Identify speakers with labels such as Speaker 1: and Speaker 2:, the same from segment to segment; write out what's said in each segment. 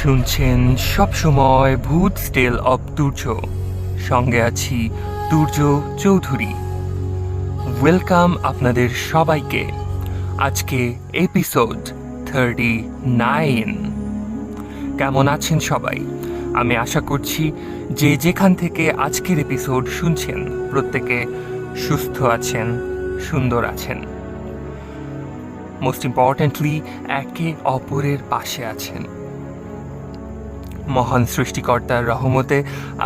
Speaker 1: শুনছেন সবসময় ভূত স্টেল অব তুর্য, সঙ্গে আছি তুর্য চৌধুরী। ওয়েলকাম আপনাদের সবাইকে। আজকে এপিসোড 39। কেমন আছেন সবাই? আমি আশা করছি যে যেখান থেকে আজকের এপিসোড শুনছেন প্রত্যেকে সুস্থ আছেন, সুন্দর আছেন, মোস্ট ইম্পর্টেন্টলি একে অপরের পাশে আছেন। মহান সৃষ্টিকর্তার রহমতে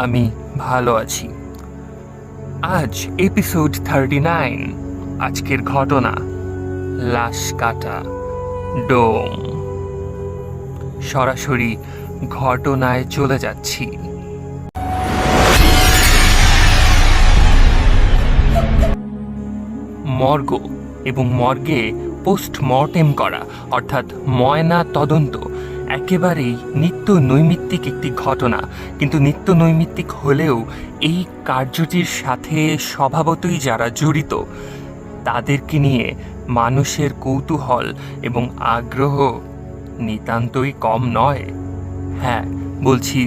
Speaker 1: আমি ভালো আছি। আজ এপিসোড 39। আজকের ঘটনা লাশ কাটা ডোম। সরাসরি ঘটনায় চলে যাচ্ছি। মর্গ এবং মর্গে পোস্টমর্টেম করা অর্থাৎ ময়না তদন্ত একেবারেই নিত্য নৈমিত্তিক একটি ঘটনা, কিন্তু নিত্য নৈমিত্তিক হলেও এই কার্যটির সাথে স্বভাবতই যারা জড়িত তাদেরকে নিয়ে মানুষের কৌতূহল এবং আগ্রহ নিতান্তই কম নয়। হ্যাঁ, বলছি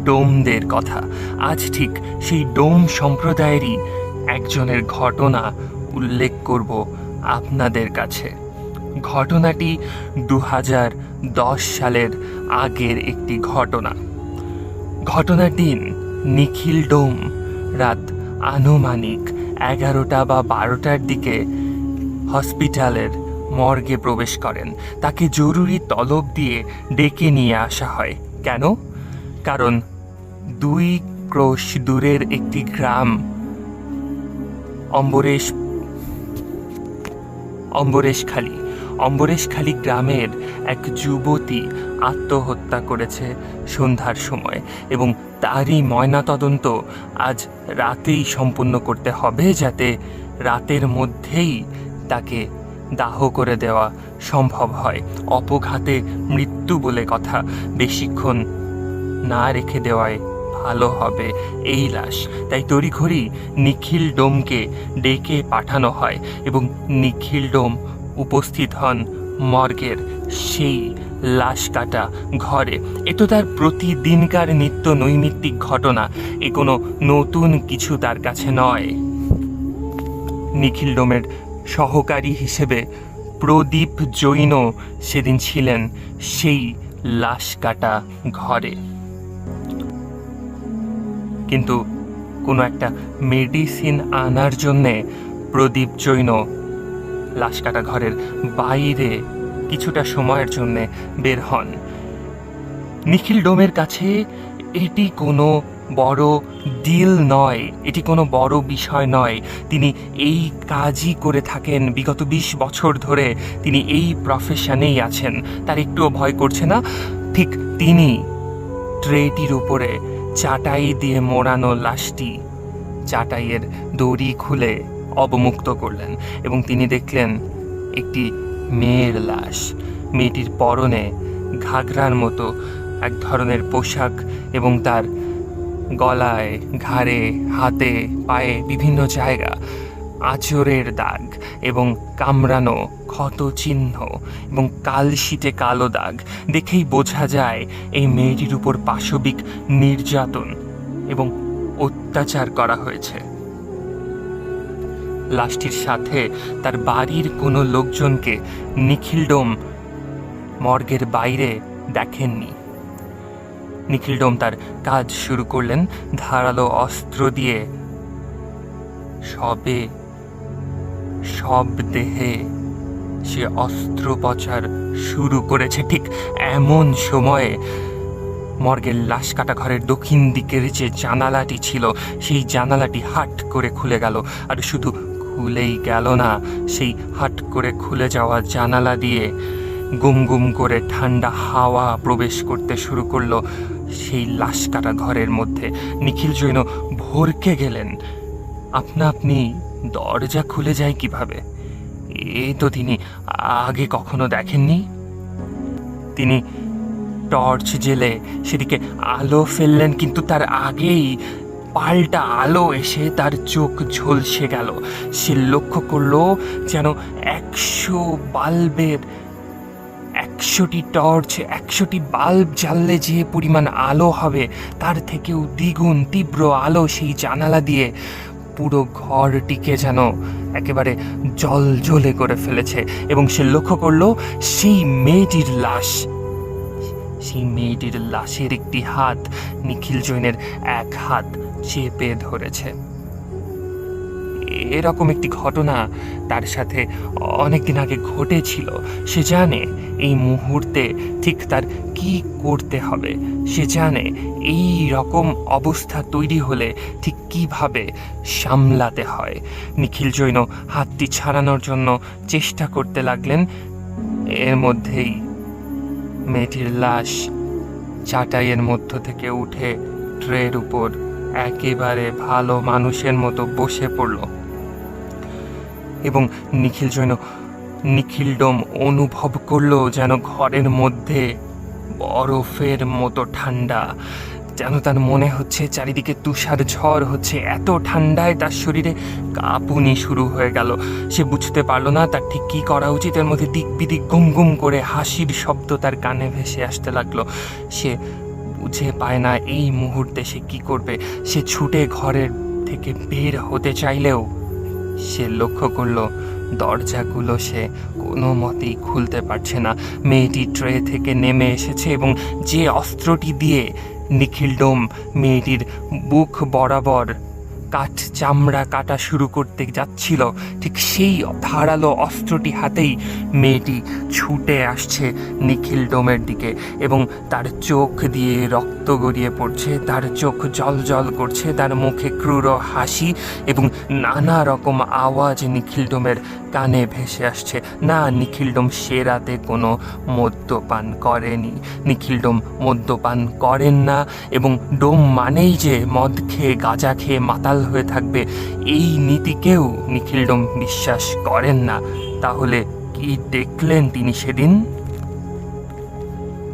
Speaker 1: ডোমদের কথা। আজ ঠিক সেই ডোম সম্প্রদায়েরই একজনের ঘটনা উল্লেখ করব আপনাদের কাছে। ঘটনাটি 2010 সালের আগের একটি ঘটনা। ঘটনার দিন নিখিল ডোম রাত আনুমানিক 11টা বা 12টার দিকে হসপিটালের মর্গে প্রবেশ করেন। তাকে জরুরি তলব দিয়ে ডেকে নিয়ে আসা হয়। কেন? কারণ 2 ক্রোশ দূরের একটি গ্রাম অম্বরেশখালী গ্রামের এক যুবতী আত্মহত্যা করেছে সন্ধ্যার সময়, এবং তারই ময়নাতদন্ত আজ রাতেই সম্পূর্ণ করতে হবে, যাতে রাতের মধ্যেই তাকে দাহ করে দেওয়া সম্ভব হয়। অপঘাতে মৃত্যু বলে কথা, বেশিক্ষণ না রেখে দেওয়ায় ভালো হবে এই লাশ। তাই তড়িঘড়ি নিখিল ডোমকে ডেকে পাঠানো হয় এবং নিখিল ডোম উপস্থিত হন মর্গের সেই লাশ কাটা ঘরে। এ তো তার প্রতিদিনকার নিত্য নৈমিত্তিক ঘটনা, এ কোনো নতুন কিছু তার কাছে নয়। নিখিল ডোমের সহকারী হিসেবে প্রদীপ জৈন সেদিন ছিলেন সেই লাশ কাটা ঘরে, কিন্তু কোনো একটা মেডিসিন আনার জন্যে প্রদীপ জৈন লাশ কাটা ঘরের বাইরে কিছুটা সময়ের জন্যে বের হন। নিখিল ডোমের কাছে এটি কোনো বড় ডিল নয়, এটি কোনো বড় বিষয় নয়। তিনি এই কাজই করে থাকেন বিগত 20 বছর ধরে। তিনি এই প্রফেশনেই আছেন, তার একটুও ভয় করছে না। ঠিক তিনি ট্রেটির উপরে চাটাই দিয়ে মোড়ানো লাশটি চাটাইয়ের দড়ি খুলে অবমুক্ত করলেন এবং তিনি দেখলেন একটি মেয়ের লাশ। মেয়েটির পরনে ঘাগরার মতো এক ধরনের পোশাক এবং তার গলায়, ঘাড়ে, হাতে, পায়ে বিভিন্ন জায়গা আঁচড়ের দাগ এবং কামড়ানো ক্ষত চিহ্ন এবং কালশিটে কালো দাগ। দেখেই বোঝা যায় এই মেয়েটির উপর পাশবিক নির্যাতন এবং অত্যাচার করা হয়েছে। লাশটির সাথে তার বাড়ির কোনো লোকজনকে নিখিল ডোম মর্গের বাইরে দেখেননি। নিখিল ডোম তার কাজ শুরু করলেন। ধারালো অস্ত্র দিয়ে সব দেহে সে অস্ত্রোপচার শুরু করেছে। ঠিক এমন সময়ে মর্গের লাশ কাটা ঘরের দক্ষিণ দিকের যে জানালাটি ছিল সেই জানালাটি হাট করে খুলে গেল। আর শুধু খুলেই গেল না, সেই হাট করে খুলে যাওয়া জানালা দিয়ে গুম গুম করে ঠান্ডা হাওয়া প্রবেশ করতে শুরু করলো সেই লাশ কাটা ঘরের মধ্যে। নিখিল জৈন ভরকে গেলেন। আপনি দরজা খুলে যায় কিভাবে? এ তো তিনি আগে কখনো দেখেননি। তিনি টর্চ জেলে সেদিকে আলো ফেললেন, কিন্তু তার আগেই পাল্টা আলো এসে তার চোখ ঝলসে গেল। সে লক্ষ্য করলো যেন 100 বাল্বের 100টি টর্চ, 100টি বাল্ব জ্বাললে যে পরিমাণ আলো হবে তার থেকেও দ্বিগুণ তীব্র আলো সেই জানালা দিয়ে পুরো ঘরটিকে যেন একেবারে জ্বলজ্বলে করে ফেলেছে। এবং সে লক্ষ্য করলো সেই মেয়েটির লাশ। সেই মেয়েটির লাশের একটি হাত নিখিল জৈনের এক হাত চেপে ধরেছে। এরকম একটি ঘটনা তার সাথে অনেকদিন আগে ঘটেছিল। সে জানে এই মুহূর্তে ঠিক তার কি করতে হবে। সে জানে এই রকম অবস্থা তৈরি হলে ঠিক কিভাবে সামলাতে হয়। নিখিল জৈন হাতটি ছাড়ানোর জন্য চেষ্টা করতে লাগলেন। এর মধ্যেই মেয়েটির লাশ চাটাইয়ের মধ্য থেকে উঠে ট্রের উপর একেবারে ভালো মানুষের মতো বসে পড়ল। এবং নিখিলডোম অনুভব করলো যেন ঘরের মধ্যে বরফের মতো ঠান্ডা। যেন তার মনে হচ্ছে চারিদিকে তুষার ঝড় হচ্ছে। এত ঠান্ডায় তার শরীরে কাঁপুনি শুরু হয়ে গেল। সে বুঝতে পারলো না তার ঠিক কী করা উচিত। এর মধ্যে দিক বিদিক গুম গুম করে হাসির শব্দ তার কানে ভেসে আসতে লাগলো। সে বুঝে পায় না এই মুহূর্তে সে কি করবে। সে ছুটে ঘরের থেকে বের হতে চাইলেও সে লক্ষ্য করলো দরজাগুলো সে কোনো মতেই খুলতে পারছে না। মেয়েটি ট্রে থেকে নেমে এসেছে এবং যে অস্ত্রটি দিয়ে নিখিলডোম মেয়েটির বুক বরাবর কাঠ চামড়া কাটা শুরু করতে যাচ্ছিল, ঠিক সেই ধারালো অস্ত্রটি হাতেই মেয়েটি ছুটে আসছে নিখিলডোমের দিকে। এবং তার চোখ দিয়ে রক্ত গড়িয়ে পড়ছে, তার চোখ জল জল করছে, তার মুখে ক্রূর হাসি এবং নানা রকম আওয়াজ নিখিলডোমের কানে ভেসে আসছে। না, নিখিলডোম সে রাতে কোনো মদ্যপান করেনি। নিখিলডোম মদ্যপান করেন না এবং ডোম মানেই যে মদ খেয়ে গাঁজা খেয়ে মাতাল হয়ে থাকবে, এই নীতিকেও নিখিলডোম বিশ্বাস করেন না। তাহলে কি দেখলেন তিনি সেদিন?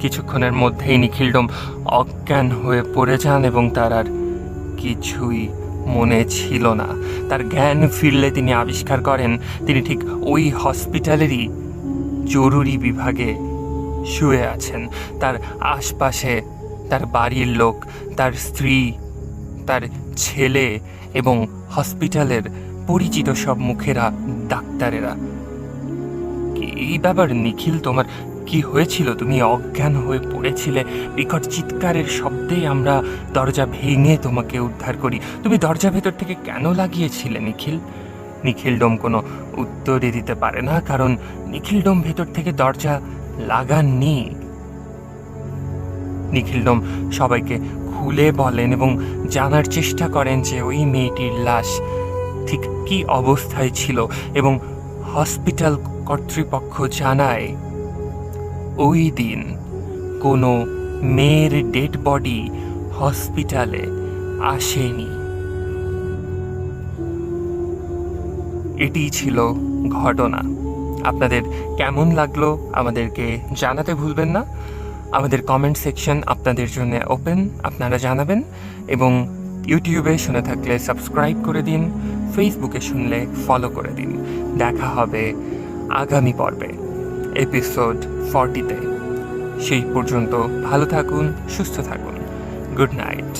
Speaker 1: কিছুক্ষণের মধ্যেই নিখিলডোম অজ্ঞান হয়ে পড়ে যান এবং তার আর কিছুই মনে ছিল না। তার জ্ঞান ফিরলে তিনি আবিষ্কার করেন তিনি ঠিক ওই হসপিটালেরই জরুরি বিভাগে শুয়ে আছেন। তার আশপাশে তার বাড়ির লোক, তার স্ত্রী, তার ছেলে এবং হসপিটালের পরিচিত সব মুখেরা, ডাক্তারেরা। এই ব্যাপার নিখিল, তোমার কি হয়েছিল? তুমি অজ্ঞান হয়ে পড়েছিলে। বিকট চিৎকারের শব্দেই আমরা দরজা ভেঙে তোমাকে উদ্ধার করি। তুমি দরজা ভেতর থেকে কেন লাগিয়েছিলে নিখিল? নিখিলডোম কোনো উত্তরই দিতে পারে না, কারণ নিখিলডোম ভেতর থেকে দরজা লাগাননি। নিখিলডোম সবাইকে খুলে বলেন এবং জানার চেষ্টা করেন যে ওই মেয়েটির লাশ ঠিক কি অবস্থায় ছিল। এবং হসপিটাল কর্তৃপক্ষ জানায় ওই দিন কোনো মেয়ের ডেড বডি হসপিটালে আসেনি। এটি ছিল ঘটনা। আপনাদের কেমন লাগলো আমাদেরকে জানাতে ভুলবেন না। আমাদের কমেন্ট সেকশন আপনাদের জন্য ওপেন, আপনারা জানাবেন। এবং ইউটিউবে শুনে থাকলে সাবস্ক্রাইব করে দিন, ফেসবুকে শুনলে ফলো করে দিন। দেখা হবে আগামী পর্বে, এপিসোড 40-তে। সেই পর্যন্ত ভালো থাকুন, সুস্থ থাকুন। Good night.